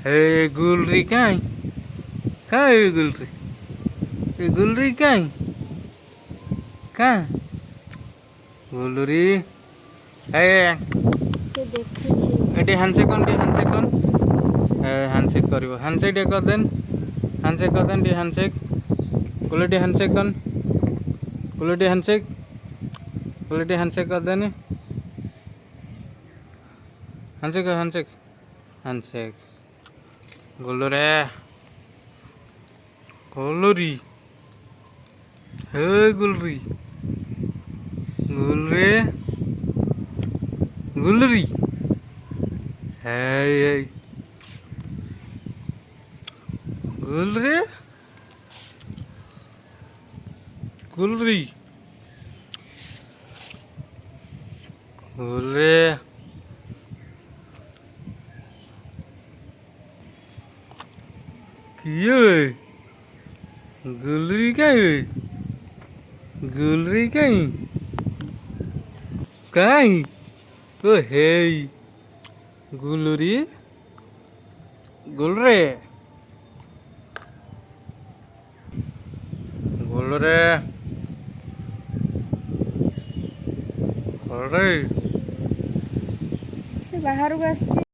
हे गुलरी काय काय गुलरी ए गुलरी काय का गुलरी ए से देखुछि एटी हैंडशेक हैंडशेक करिवो हैंडशेक टे कर देन टी हैंडशेक गुलरी हैंडशेक कर गुलरी हैंडशेक कर देनी हैंडशेक गुलरे गुलरी हे गुलरी गुलरे गुलरी हे गुलरे गुलरी गुलरे किए गुलरी कहीं कहीं तो है गुलरी गुलरे गुलरे गुलरे से बाहर को आसी